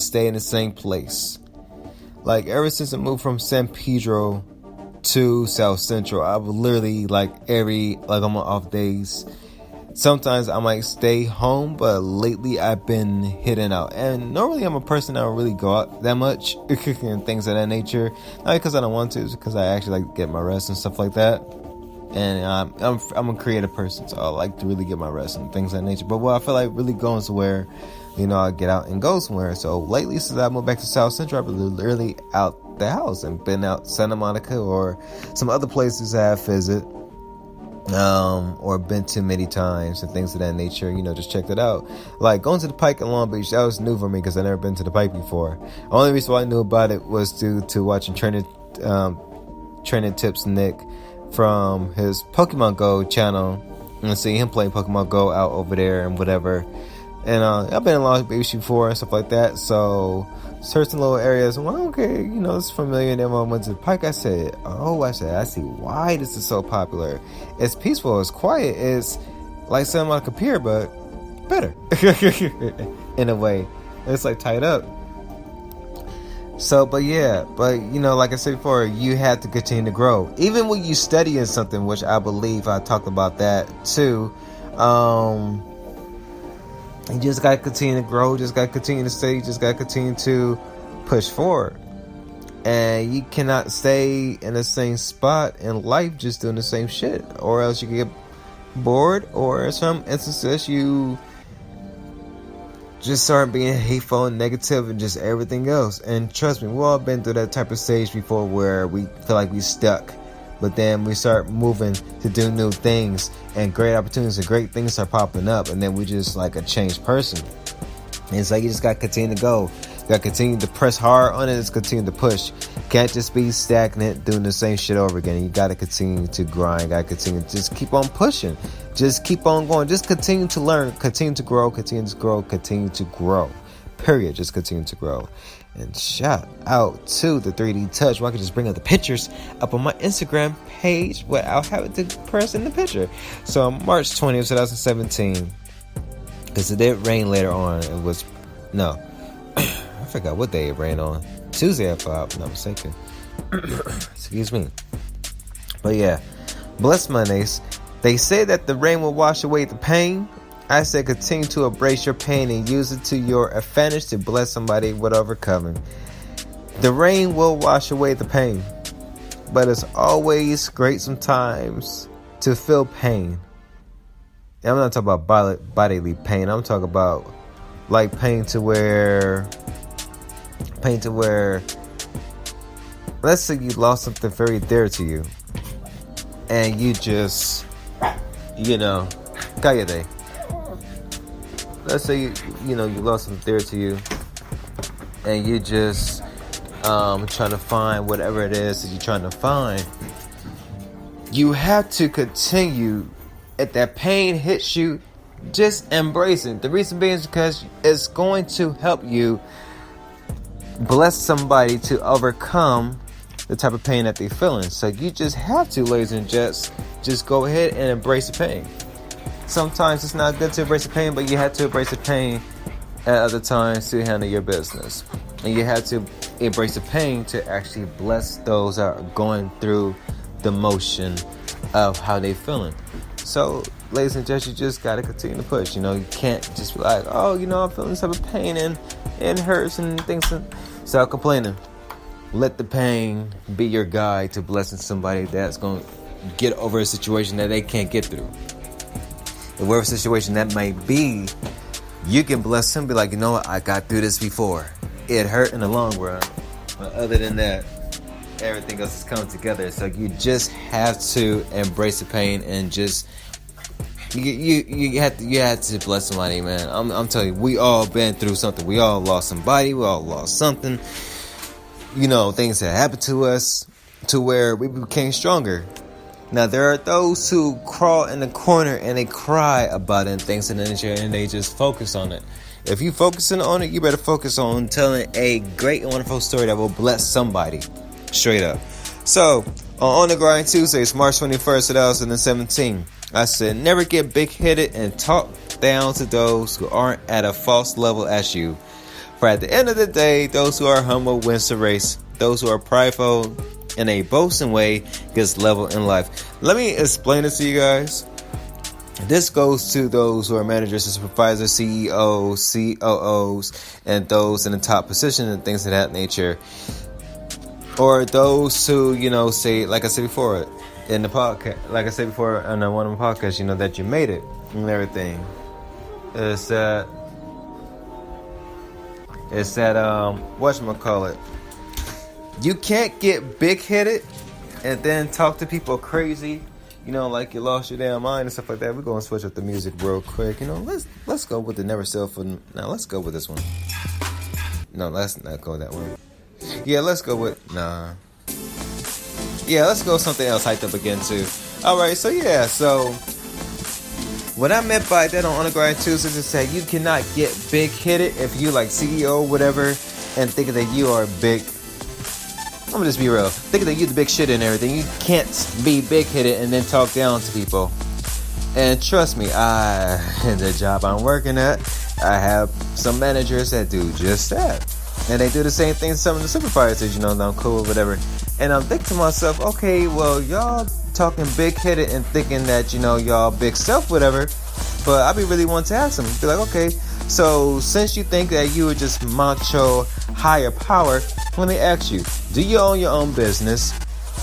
stay in the same place. Like, ever since I moved from San Pedro to South Central, I would literally, on my off days, sometimes I might stay home, but lately I've been hitting out. And normally I'm a person that don't really go out that much and things of that nature. Not because I don't want to, it's because I actually like to get my rest and stuff like that. And I'm a creative person, so I like to really get my rest and things of that nature. But I feel like really going somewhere, I get out and go somewhere. So lately, since I moved back to South Central, I've been literally out the house and been out Santa Monica or some other places I have visited, or been to many times and things of that nature. Just checked it out. Like going to the Pike in Long Beach, that was new for me because I never been to the Pike before. The only reason why I knew about it was due to watching Training Tips Nick from his Pokemon Go channel and seeing him playing Pokemon Go out over there and whatever. And I've been in Long Beach before and stuff like that, so certain little areas, okay, it's familiar. And then when I went to the Pike, I said, I see why this is so popular. It's peaceful, it's quiet, it's like Santa Monica Pier, but better in a way. It's like tied up. So, but like I said before, you have to continue to grow. Even when you study in something, which I believe I talked about that too, you just got to continue to grow, just got to continue to study, just got to continue to push forward. And you cannot stay in the same spot in life just doing the same shit, or else you can get bored, or in some instances you just start being hateful and negative and just everything else. And trust me, we've all been through that type of stage before where we feel like we stuck, but then we start moving to do new things and great opportunities and great things start popping up, and then we just like a changed person. And it's like you just got to continue to go. You got to continue to press hard on it. Just continue to push. Can't just be stagnant doing the same shit over again. You got to continue to grind. Got to continue to just keep on pushing. Just keep on going. Just continue to learn. Continue to grow. Continue to grow. Continue to grow. Period. Just continue to grow. And shout out to the 3D Touch, where I can just bring up the pictures up on my Instagram page without having to press in the picture. So on March 20th, 2017, because it did rain later on. I forgot what day it rained on. Tuesday, if I'm not mistaken. Excuse me. But yeah, bless Mondays. They say that the rain will wash away the pain. I said continue to embrace your pain and use it to your advantage to bless somebody with overcoming. The rain will wash away the pain, but it's always great sometimes to feel pain. And I'm not talking about bodily pain. I'm talking about like pain to where, let's say you lost something very dear to you, and you just, cállate. Let's say you lost something dear to you, and you just trying to find whatever it is that you're trying to find. You have to continue. If that pain hits you, just embrace it. The reason being is because it's going to help you bless somebody to overcome the type of pain that they're feeling. So you just have to, ladies and gents, just go ahead and embrace the pain. Sometimes it's not good to embrace the pain, but you have to embrace the pain at other times to handle your business. And you have to embrace the pain to actually bless those that are going through the motion of how they're feeling. So, ladies and gents, you just got to continue to push. You can't just be like, I'm feeling some type of pain and it hurts and things. Stop complaining. Let the pain be your guide to blessing somebody that's going to get over a situation that they can't get through. Whatever situation that might be, you can bless them. Be like, I got through this before. It hurt in the long run, but other than that, everything else is coming together. So you just have to embrace the pain and just you have to bless somebody, man. I'm telling you, we all been through something. We all lost somebody. We all lost something. Things that happened to us to where we became stronger. Now, there are those who crawl in the corner and they cry about it and things and they just focus on it. If you focusing on it, you better focus on telling a great and wonderful story that will bless somebody. Straight up. So, on the Grind Tuesdays, March 21st, 2017, I said, never get big-headed and talk down to those who aren't at a false level as you. For at the end of the day, those who are humble wins the race. Those who are prideful in a boasting way gets level in life. Let me explain it to you guys. This goes to those who are managers and supervisors, CEOs, COOs, and those in the top position and things of that nature. Or those who, say, like I said before in the podcast, like I said before on one of my podcasts, that you made it and everything. It's that whatchamacallit. You can't get big-headed and then talk to people crazy, like you lost your damn mind and stuff like that. We're going to switch up the music real quick. Let's go with the Never Self. Now, let's go with this one. No, let's not go that one. Yeah, let's go with... Nah. Yeah, let's go something else hyped up again, too. Alright, so... What I meant by that on Underground Tuesdays is that you cannot get big-headed if you like CEO or whatever and thinking that you are big... I'm gonna just be real. Thinking that you're the big shit and everything. You can't be big-headed and then talk down to people. And trust me, in the job I'm working at, I have some managers that do just that. And they do the same thing to some of the supervisors, that I'm cool, whatever. And I'm thinking to myself, okay, well, y'all talking big-headed and thinking that, y'all big stuff, whatever. But I be really wanting to ask them. Be like, okay, so since you think that you are just macho, higher power, let me ask you, do you own your own business?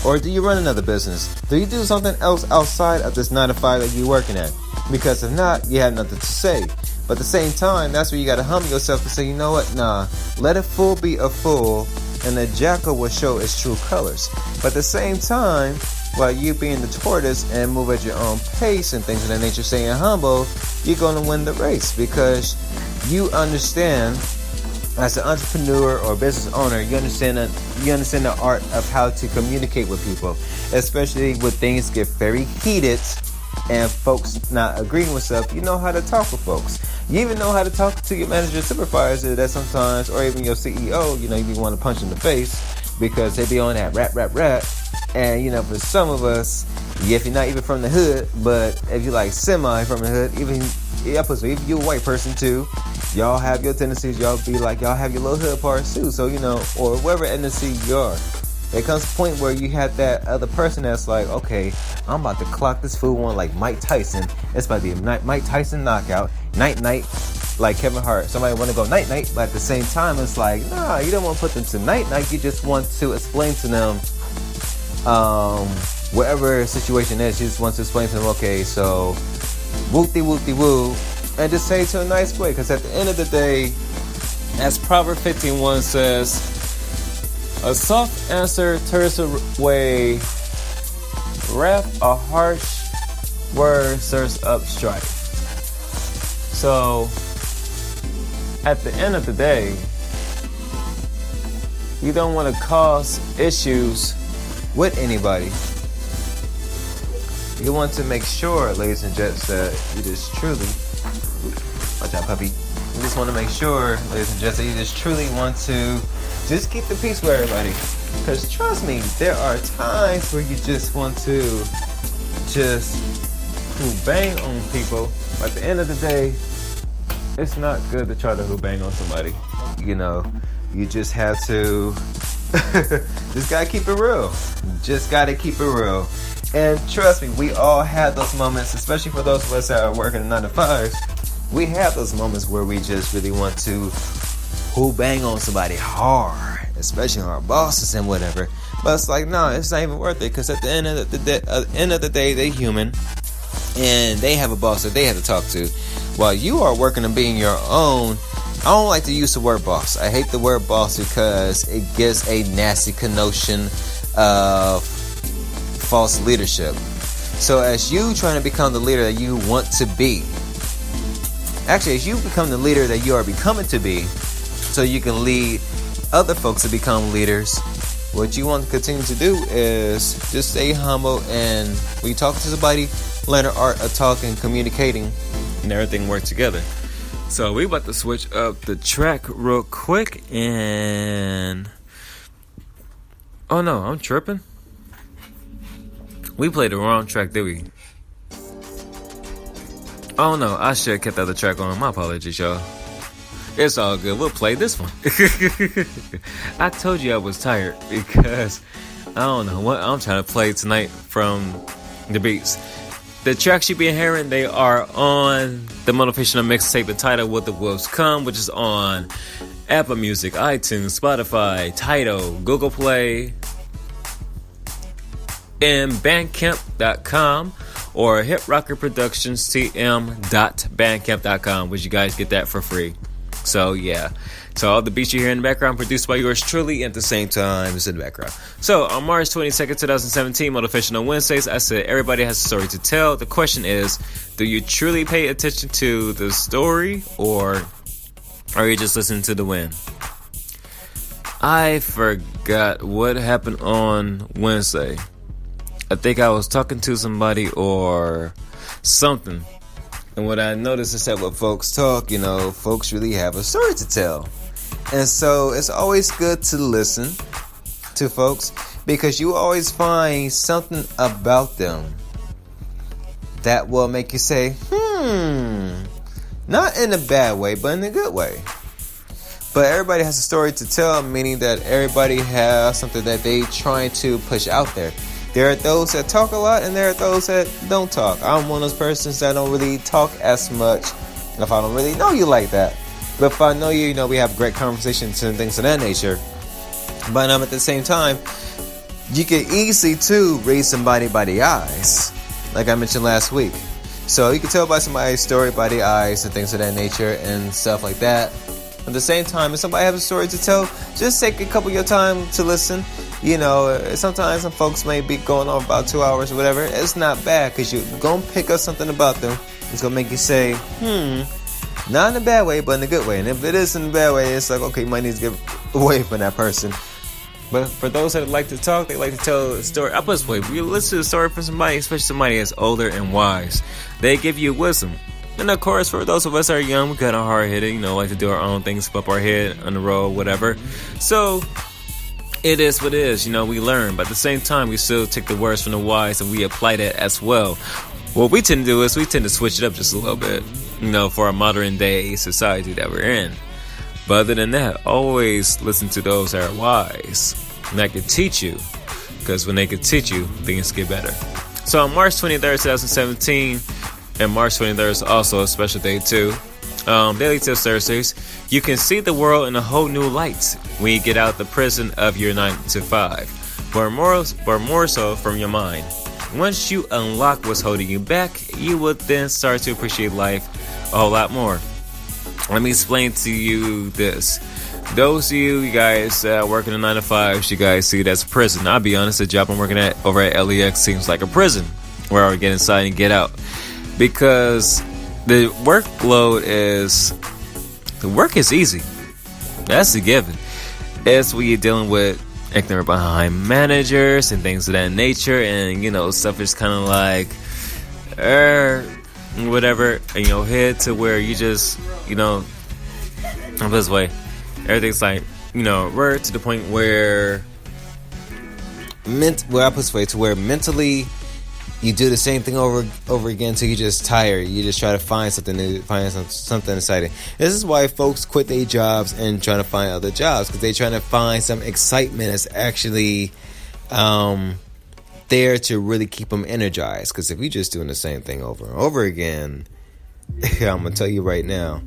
Or do you run another business? Do you do something else outside of this 9 to 5 that you're working at? Because if not, you have nothing to say. But at the same time, that's where you got to humble yourself to say, you know what? Nah, let a fool be a fool, and the jackal will show its true colors. But at the same time, while you being the tortoise and move at your own pace and things of that nature, staying humble, you're going to win the race because you understand, as an entrepreneur or business owner, you understand the art of how to communicate with people, especially when things get very heated and folks not agreeing with stuff. You know how to talk with folks. You even know how to talk to your manager, supervisor, that sometimes, or even your CEO, you want to punch in the face because they be on that rap. And, for some of us, if you're not even from the hood, but if you're like semi from the hood, even you're a white person too, y'all have your tendencies, y'all have your little hood parts too. So, or whatever ethnicity you are. There comes a point where you have that other person that's like, okay, I'm about to clock this fool on like Mike Tyson. It's about to be a Mike Tyson knockout. Night, like Kevin Hart. Somebody want to go night, but at the same time, it's like, nah, you don't want to put them to night. You just want to explain to them, whatever situation is. You just want to explain to them, okay, so, woo, and just say it to a nice way. Because at the end of the day, as Proverbs 15:1 says, a soft answer turns away wrath, a harsh word stirs up strife. So, at the end of the day, you don't want to cause issues with anybody. You want to make sure, ladies and gents, that you just truly... Watch out, puppy. You just want to make sure, ladies and gents, that you just truly want to just keep the peace with everybody. Because trust me, there are times where you just want to just bang on people. But at the end of the day, it's not good to try to bang on somebody. You just have to just gotta keep it real. Just gotta keep it real. And trust me, we all have those moments, especially for those of us that are working 9 to 5s. We have those moments where we just really want to bang on somebody hard, especially our bosses and whatever. But it's like, no, it's not even worth it, because at the end of the day, they're human, and they have a boss that they have to talk to. While you are working on being your own, I don't like to use the word boss. I hate the word boss because it gives a nasty connotation of false leadership. So as you trying to become the leader that you want to be, actually, as you become the leader that you are becoming to be, so you can lead other folks to become leaders, what you want to continue to do is just stay humble, and when you talk to somebody, learn the art of talking, communicating, and everything work together. So we about to switch up the track real quick, and oh no, I'm tripping. We played the wrong track, did we? Oh no, I should have kept the other track on. My apologies, y'all. It's all good. We'll play this one. I told you I was tired because I don't know what I'm trying to play tonight from the beats. The tracks you've been hearing, they are on the motivational mixtape entitled Will the Wolves Come, which is on Apple Music, iTunes, Spotify, Tidal, Google Play, and Bandcamp.com or hiprockerproductionstm.bandcamp.com, which you guys get that for free. So yeah, so all the beats you hear in the background produced by yours truly, at the same time it's in the background. So on March 22nd, 2017, Motivational Wednesdays, I said everybody has a story to tell. The question is, do you truly pay attention to the story, or are you just listening to the wind? I forgot what happened on Wednesday. I think I was talking to somebody or something. And what I noticed is that when folks talk, folks really have a story to tell. And so it's always good to listen to folks, because you always find something about them that will make you say, not in a bad way, but in a good way. But everybody has a story to tell, meaning that everybody has something that they trying to push out there. There are those that talk a lot, and there are those that don't talk. I'm one of those persons that don't really talk as much if I don't really know you like that. But if I know you, we have great conversations and things of that nature. But at the same time, you can easily, too, read somebody by the eyes, like I mentioned last week. So you can tell by somebody's story by the eyes and things of that nature and stuff like that. At the same time, if somebody has a story to tell, just take a couple of your time to listen. Sometimes some folks may be going on about 2 hours or whatever. It's not bad, because you're going to pick up something about them. It's going to make you say, not in a bad way, but in a good way. And if it is in a bad way, it's like, okay, you might need to get away from that person. But for those that like to talk, they like to tell a story. I put this way, we listen to a story from somebody, especially somebody that's older and wise. They give you wisdom. And of course, for those of us that are young, we kind of hard-headed, like to do our own things, pop our head on the road, whatever. So it is what it is, we learn. But at the same time, we still take the words from the wise and we apply that as well. What we tend to do is we tend to switch it up just a little bit, for our modern day society that we're in. But other than that, always listen to those that are wise and that can teach you. Because when they can teach you, things get better. So on March 23rd, 2017, and March 23rd is also a special day too. Daily Tips Thursdays. You can see the world in a whole new light when you get out the prison of your 9 to 5, but more so from your mind. Once you unlock what's holding you back, you will then start to appreciate life a whole lot more. Let me explain to you this. Those of you guys working in 9 to 5, you guys see that's a prison. I'll be honest, the job I'm working at over at LEX seems like a prison, where I get inside and get out. Because the work is easy. That's a given. It's when you're dealing with ignorant behind managers and things of that nature, and stuff is kind of like whatever in your head, to where you just this way, everything's like we're to the point where mentally you do the same thing over again until you're just tired. You just try to find something new, find something exciting. This is why folks quit their jobs and trying to find other jobs, because they're trying to find some excitement that's actually there to really keep them energized. Because if you're just doing the same thing over and over again, I'm going to tell you right now,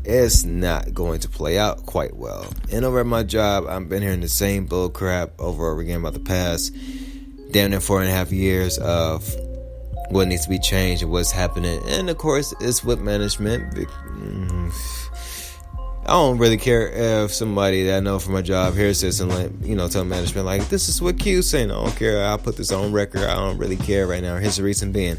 it's not going to play out quite well. And over at my job, I've been hearing the same bull crap over and over again about the past damn near 4.5 years of what needs to be changed and what's happening. And of course, it's with management. I don't really care if somebody that I know from my job hears this and tell management like, this is what Q's saying. I don't care. I'll put this on record. I don't really care right now. Here's the reason being.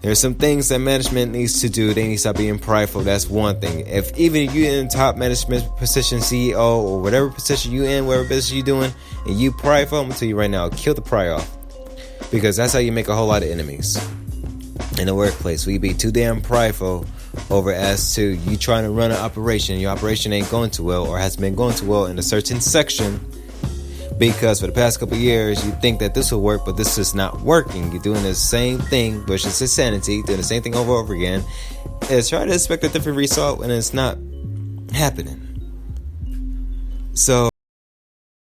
There's some things that management needs to do. They need to stop being prideful. That's one thing. If even you in top management position, CEO, or whatever position you in, whatever business you doing, and you prideful, I'm going to tell you right now, kill the pride off. Because that's how you make a whole lot of enemies in the workplace. We be too damn prideful over as to you trying to run an operation. Your operation ain't going too well, or has been going too well in a certain section. Because for the past couple of years, you think that this will work, but this is not working. You're doing the same thing, which is insanity, doing the same thing over and over again. It's trying to expect a different result, and it's not happening. So